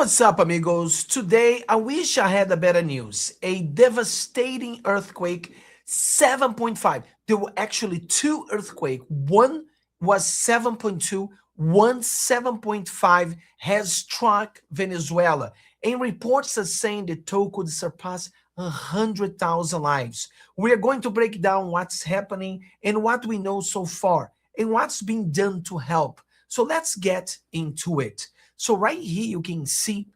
What's up, amigos? Today, I wish I had a better news. A devastating earthquake, 7.5. There were actually two earthquakes. One was 7.2, one 7.5 has struck Venezuela. And reports are saying the toll could surpass 100,000 lives. We are going to break down what's happening and what we know so far and what's being done to help. So let's get into it. So right here you can see,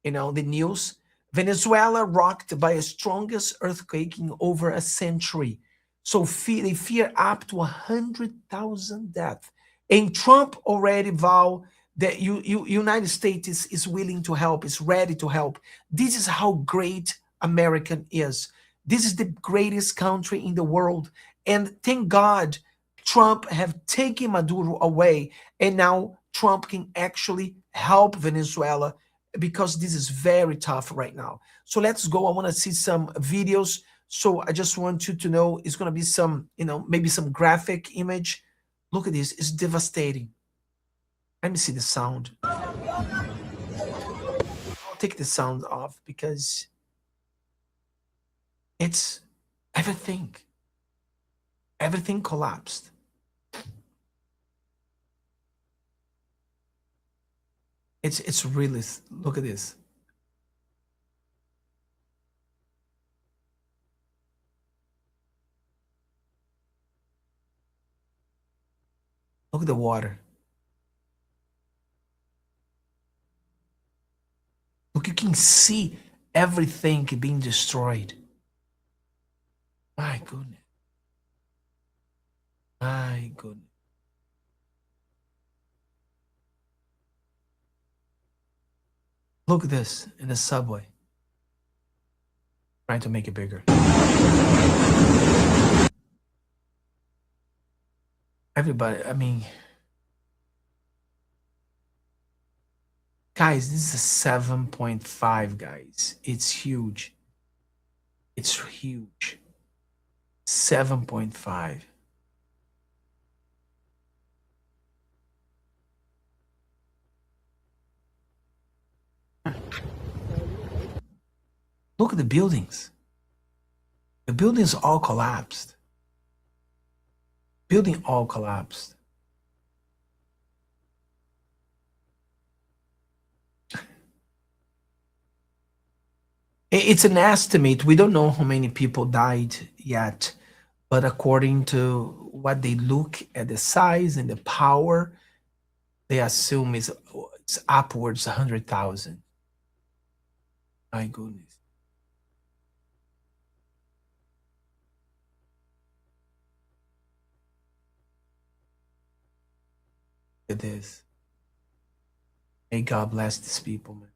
the news. Venezuela rocked by the strongest earthquake in over a century. So they fear up to 100,000 deaths. And Trump already vowed that United States is willing to help, is ready to help. This is how great America is. This is the greatest country in the world. And thank God Trump have taken Maduro away, and now Trump can actually help Venezuela because this is very tough right now. So let's go. I want to see some videos. So I just want you to know it's going to be some, maybe some graphic image. Look at this. It's devastating. Let me see the sound. I'll take the sound off because it's everything. Everything collapsed. It's really, look at this. Look at the water. Look, you can see everything being destroyed. My goodness. My goodness. Look at this in the subway. Trying to make it bigger. Everybody, I mean, guys, this is a 7.5, guys. It's huge. It's huge. 7.5. Look at the buildings. The buildings all collapsed. Building all collapsed. It's an estimate. We don't know how many people died yet, but according to what they look at the size and the power, they assume it's upwards 100,000. My goodness. It is. May God bless these people, man.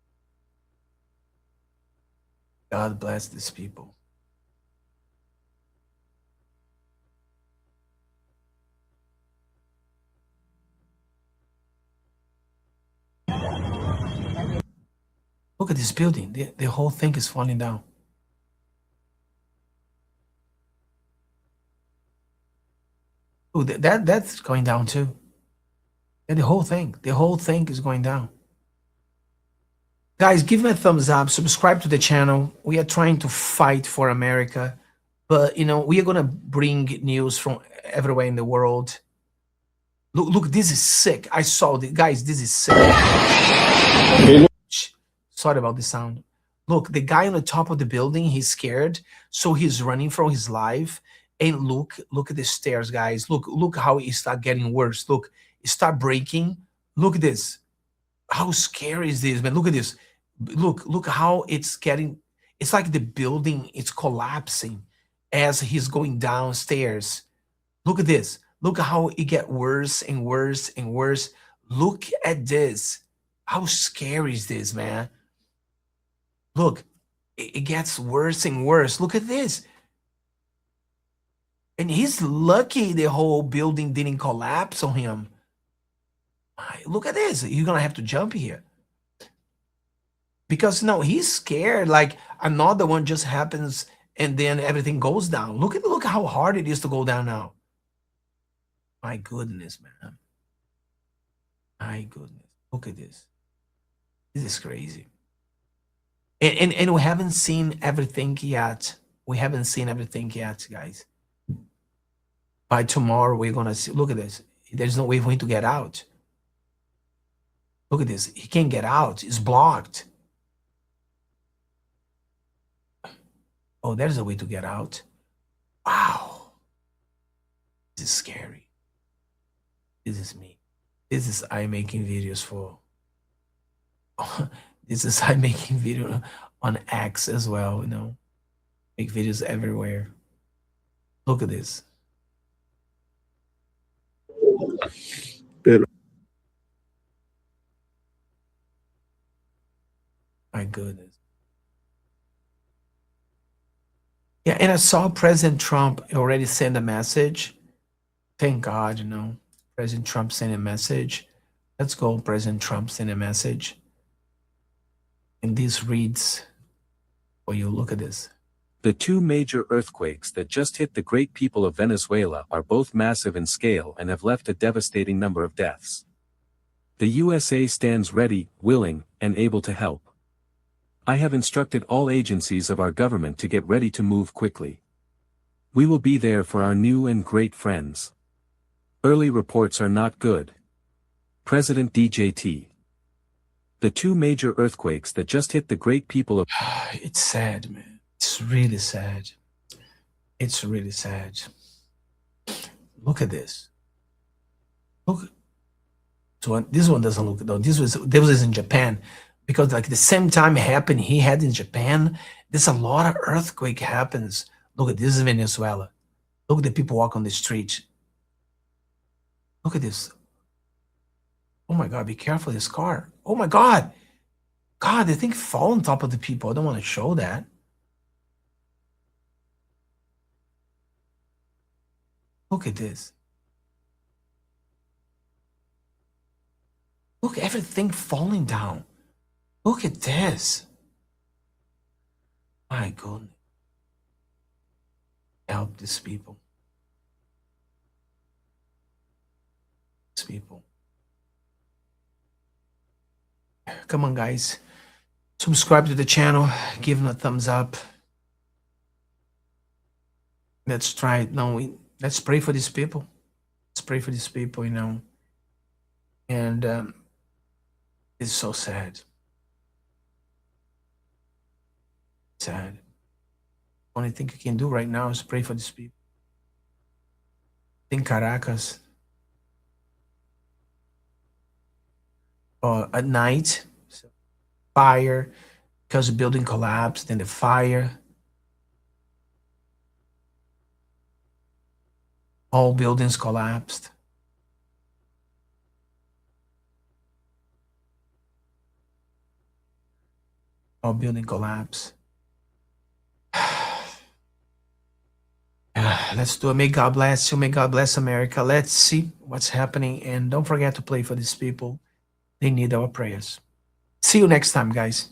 God bless these people. Look at this building. The whole thing is falling down. Oh, that's going down too. And the whole thing is going down. Guys, give me a thumbs up, subscribe to the channel. We are trying to fight for America, but we are gonna bring news from everywhere in the world. Look, this is sick. I saw the guys, this is sick. Sorry about the sound. Look, the guy on the top of the building, he's scared, so he's running for his life. And look at the stairs, guys. Look how it start getting worse. Look, it start breaking. Look at this. How scary is this, man? Look at this. Look how it's getting. It's like the building is collapsing as he's going downstairs. Look at this. Look at how it get worse and worse and worse. Look at this. How scary is this, man? Look, it gets worse and worse. Look at this. And he's lucky the whole building didn't collapse on him. Look at this. You're going to have to jump here. Because no, he's scared. Like another one just happens and then everything goes down. Look how hard it is to go down now. My goodness, man. My goodness. Look at this. This is crazy. And we haven't seen everything yet. We haven't seen everything yet, guys. By tomorrow, we're gonna see. Look at this. There's no way for him to get out. Look at this. He can't get out. It's blocked. Oh, there's a way to get out. Wow. This is scary. This is me. This is I making videos for. This is I making video on X as well. You know, make videos everywhere. Look at this. Pero My goodness. Yeah, and I saw President Trump already send a message. Thank God, you know, President Trump sent a message. Let's go, President Trump sent a message. And this reads for you. Look at this. The two major earthquakes that just hit the great people of Venezuela are both massive in scale and have left a devastating number of deaths. The USA stands ready, willing, and able to help. I have instructed all agencies of our government to get ready to move quickly. We will be there for our new and great friends. Early reports are not good. President DJT. The two major earthquakes that just hit the great people of It's sad, man. It's really sad. It's really sad. Look at this. Look. So this one doesn't look though. This was in Japan, because like the same time happened he had in Japan. There's a lot of earthquake happens. Look at this is Venezuela. Look at the people walk on the street. Look at this. Oh my God! Be careful of this car. Oh my God! God, the thing fall on top of the people. I don't want to show that. Look at this. Look, everything falling down. Look at this. My goodness. Help these people. These people. Come on, guys. Subscribe to the channel. Give them a thumbs up. Let's try it. No, let's pray for these people. Let's pray for these people, you know. And it's so sad. Sad. Only thing you can do right now is pray for these people. In Caracas, at night, fire, because the building collapsed, then the fire. All buildings collapsed. All building collapse. Let's do it. May God bless you. May God bless America. Let's see what's happening. And don't forget to pray for these people. They need our prayers. See you next time, guys.